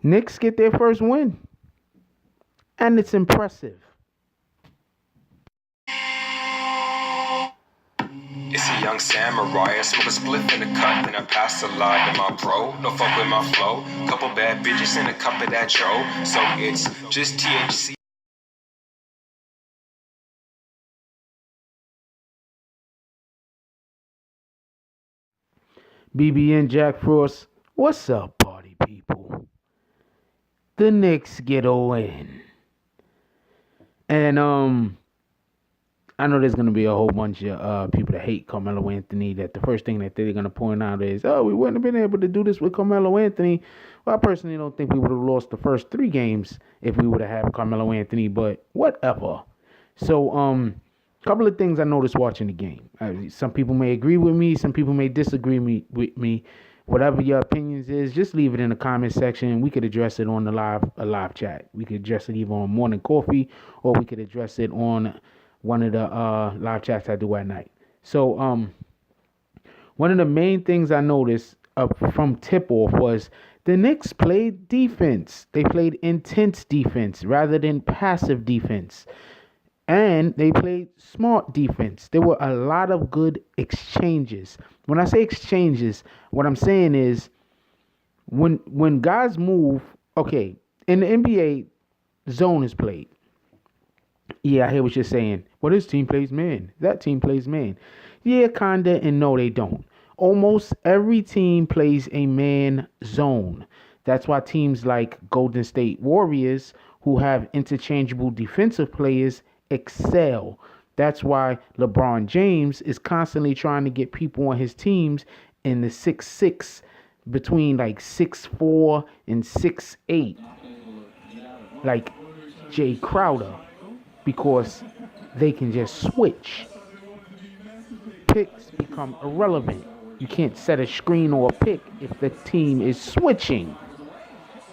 Knicks get their first win, and it's impressive. It's a young samurai. I smoke a spliff in the cut, then I pass a lie to my bro. No fuck with my flow. Couple bad bitches and a cup of that tro. So it's just THC. BB and Jack Frost, what's up, party people? The Knicks get a win. And I know there's gonna be a whole bunch of people that hate Carmelo Anthony. That the first thing that they're gonna point out is, oh, we wouldn't have been able to do this with Carmelo Anthony. Well, I personally don't think we would have lost the first 3 games if we would have had Carmelo Anthony. But whatever. So couple of things I noticed watching the game. Some people may agree with me. Some people may disagree with me. Whatever your opinions is, just leave it in the comment section. We could address it on the live chat. We could address it either on Morning Coffee or we could address it on one of the live chats I do at night. So one of the main things I noticed from tip-off was the Knicks played defense. They played intense defense rather than passive defense. And they played smart defense. There were a lot of good exchanges. When I say exchanges, what I'm saying is when guys move, okay, in the NBA, zone is played. Yeah, I hear what you're saying. Well, this team plays man. That team plays man. Yeah, kinda, and no, they don't. Almost every team plays a man zone. That's why teams like Golden State Warriors, who have interchangeable defensive players, excel. That's why LeBron James is constantly trying to get people on his teams in the 6'6", between like 6'4" and 6'8", like Jay Crowder, because they can just switch. Picks become irrelevant. You can't set a screen or a pick if the team is switching.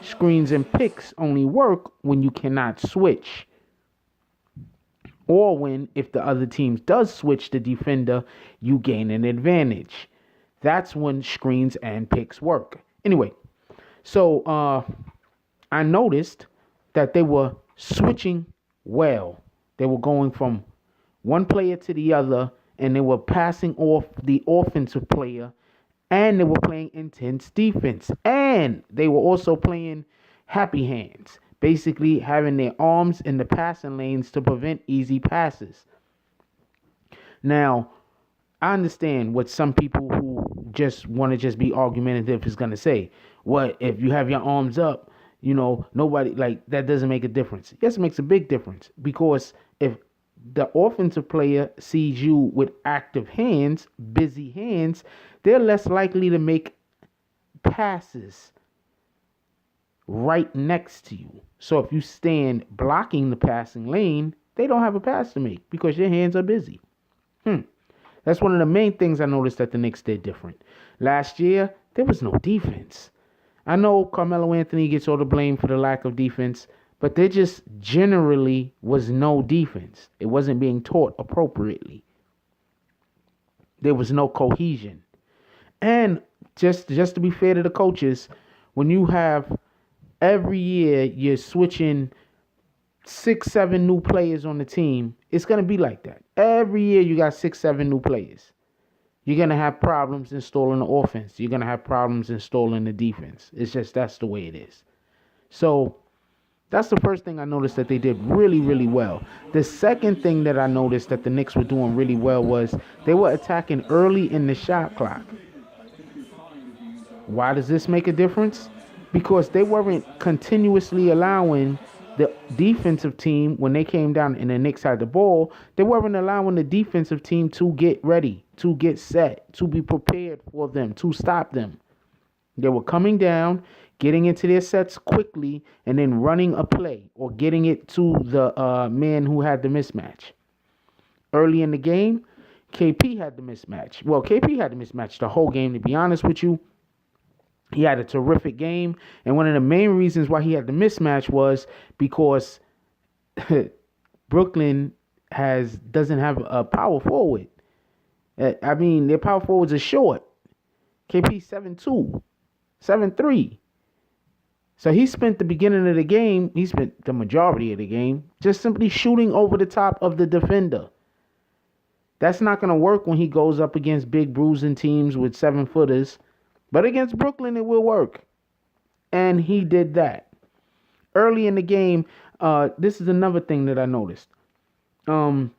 Screens and picks only work when you cannot switch. Or when, if the other team does switch the defender, you gain an advantage. That's when screens and picks work. Anyway, so I noticed that they were switching well. They were going from one player to the other, and they were passing off the offensive player, and they were playing intense defense. And they were also playing happy hands, basically having their arms in the passing lanes to prevent easy passes. Now, I understand what some people who just want to just be argumentative is going to say. What if you have your arms up, nobody, like, that doesn't make a difference. Yes, it makes a big difference, because if the offensive player sees you with active hands, busy hands, they're less likely to make passes right next to you. So if you stand blocking the passing lane, they don't have a pass to make because your hands are busy. That's one of the main things I noticed that the Knicks did different. Last year, there was no defense. I know Carmelo Anthony gets all the blame for the lack of defense, but there just generally was no defense. It wasn't being taught appropriately. There was no cohesion. And just to be fair to the coaches, when you have every year you're switching 6, 7 new players on the team, it's going to be like that. Every year you got 6, 7 new players. You're going to have problems installing the offense. You're going to have problems installing the defense. It's just, that's the way it is. So that's the first thing I noticed that they did really, really well. The second thing that I noticed that the Knicks were doing really well was they were attacking early in the shot clock. Why does this make a difference? Because they weren't continuously allowing the defensive team, when they came down and the Knicks had the ball, they weren't allowing the defensive team to get ready, to get set, to be prepared for them, to stop them. They were coming down, getting into their sets quickly, and then running a play or getting it to the man who had the mismatch. Early in the game, KP had the mismatch. Well, KP had the mismatch the whole game, to be honest with you. He had a terrific game, and one of the main reasons why he had the mismatch was because Brooklyn doesn't have a power forward. I mean, their power forwards are short. KP 7'2", 7'3". So he spent the beginning of the game, he spent the majority of the game just simply shooting over the top of the defender. That's not going to work when he goes up against big bruising teams with 7-footers. But against Brooklyn, it will work. And he did that. Early in the game, this is another thing that I noticed. I'm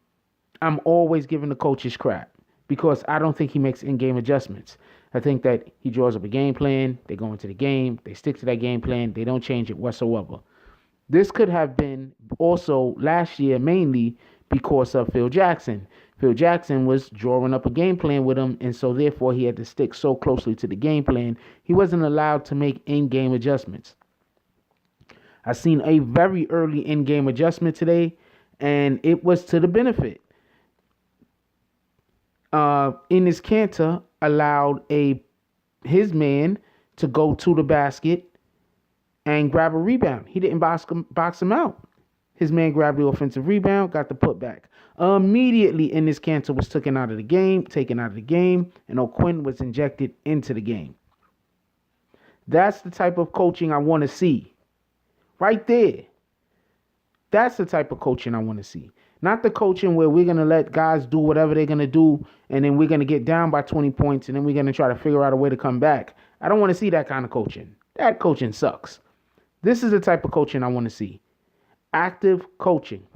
always giving the coaches crap because I don't think he makes in-game adjustments. I think that he draws up a game plan, they go into the game, they stick to that game plan, they don't change it whatsoever. This could have been also last year mainly because of Phil Jackson. Phil Jackson was drawing up a game plan with him, and so therefore he had to stick so closely to the game plan. He wasn't allowed to make in-game adjustments. I seen a very early in-game adjustment today, and it was to the benefit. Enes Kanter allowed his man to go to the basket and grab a rebound. He didn't box him out. His man grabbed the offensive rebound, got the putback. Immediately, Enes Kanter was taken out of the game, and O'Quinn was injected into the game. That's the type of coaching I want to see. Right there. That's the type of coaching I want to see. Not the coaching where we're going to let guys do whatever they're going to do, and then we're going to get down by 20 points, and then we're going to try to figure out a way to come back. I don't want to see that kind of coaching. That coaching sucks. This is the type of coaching I want to see. Active coaching.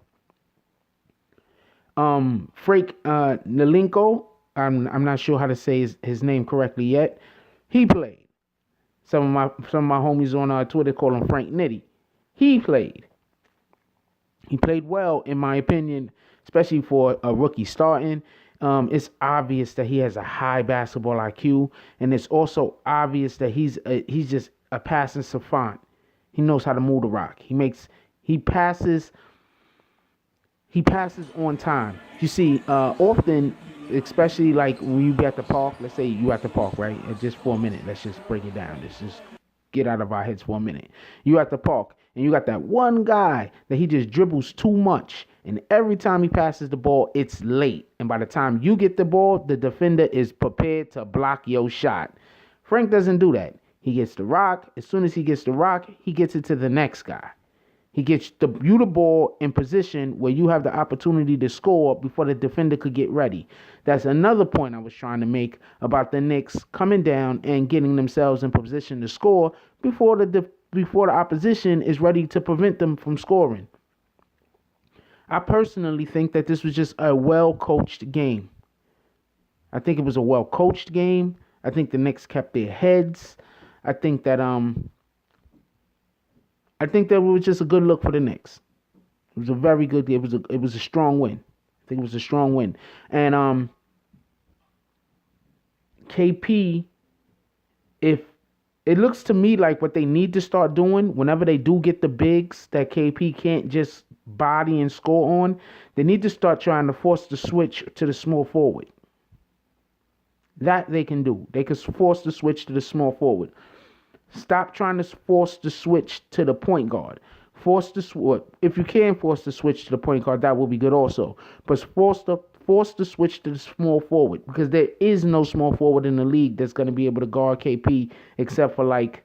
Frank Nalinko, I'm not sure how to say his name correctly yet. He played. Some of my homies on Twitter call him Frank Nitty. He played. He played well, in my opinion, especially for a rookie starting. It's obvious that he has a high basketball IQ, and it's also obvious that he's just a passing savant. He knows how to move the rock. He passes on time. You see, often, especially like when you be at the park, let's say you at the park, right? And just for a minute, let's just break it down. Let's just get out of our heads for a minute. You at the park, and you got that one guy that he just dribbles too much, and every time he passes the ball, it's late. And by the time you get the ball, the defender is prepared to block your shot. Frank doesn't do that. He gets the rock. As soon as he gets the rock, he gets it to the next guy. He gets you the ball in position where you have the opportunity to score before the defender could get ready. That's another point I was trying to make about the Knicks coming down and getting themselves in position to score before the opposition is ready to prevent them from scoring. I personally think that this was just a well-coached game. I think it was a well-coached game. I think the Knicks kept their heads. I think that it was just a good look for the Knicks. It was a very good. It was a strong win. I think it was a strong win. And KP, if it looks to me like what they need to start doing whenever they do get the bigs that KP can't just body and score on, they need to start trying to force the switch to the small forward. That they can do. They can force the switch to the small forward. Stop trying to force the switch to the point guard. If you can force the switch to the point guard, that will be good also. But force the switch to the small forward, because there is no small forward in the league that's going to be able to guard KP except for like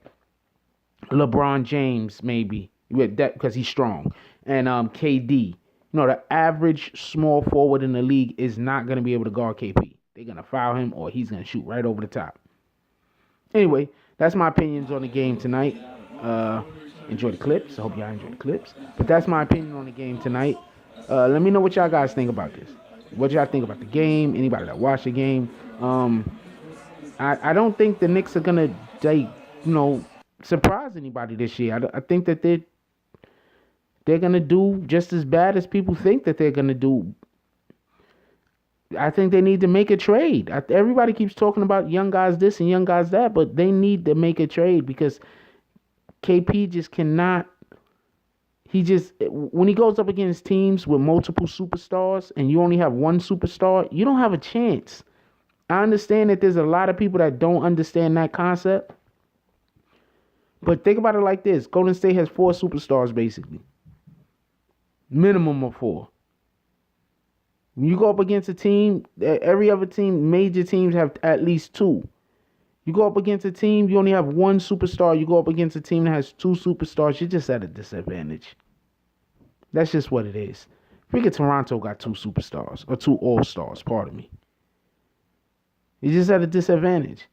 LeBron James, maybe, because he's strong, and KD. The average small forward in the league is not going to be able to guard KP. They're going to foul him, or he's going to shoot right over the top. Anyway, that's my opinions on the game tonight. Enjoy the clips. I hope y'all enjoy the clips. But that's my opinion on the game tonight. Let me know what y'all guys think about this. What y'all think about the game? Anybody that watched the game? I don't think the Knicks are gonna surprise anybody this year. I think that they're gonna do just as bad as people think that they're gonna do. I think they need to make a trade. Everybody keeps talking about young guys this and young guys that, but they need to make a trade because KP just cannot. When he goes up against teams with multiple superstars and you only have one superstar, you don't have a chance. I understand that there's a lot of people that don't understand that concept. But think about it like this. Golden State has 4 superstars, basically. Minimum of 4. When you go up against a team, every other team, major teams have at least 2. You go up against a team, you only have one superstar. You go up against a team that has two superstars, you're just at a disadvantage. That's just what it is. Freaking Toronto got two superstars, or two all-stars, pardon me. You're just at a disadvantage.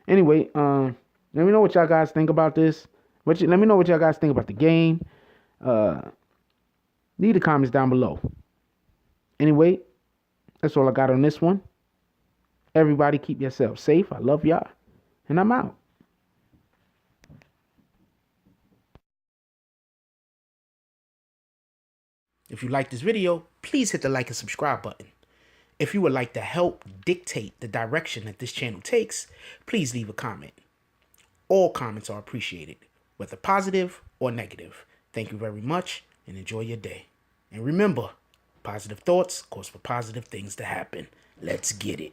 Anyway, let me know what y'all guys think about this. Let me know what y'all guys think about the game. Leave the comments down below. Anyway, that's all I got on this one. Everybody keep yourself safe. I love y'all. And I'm out. If you like this video, please hit the like and subscribe button. If you would like to help dictate the direction that this channel takes, please leave a comment. All comments are appreciated, whether positive or negative. Thank you very much and enjoy your day. And remember, positive thoughts cause for positive things to happen. Let's get it.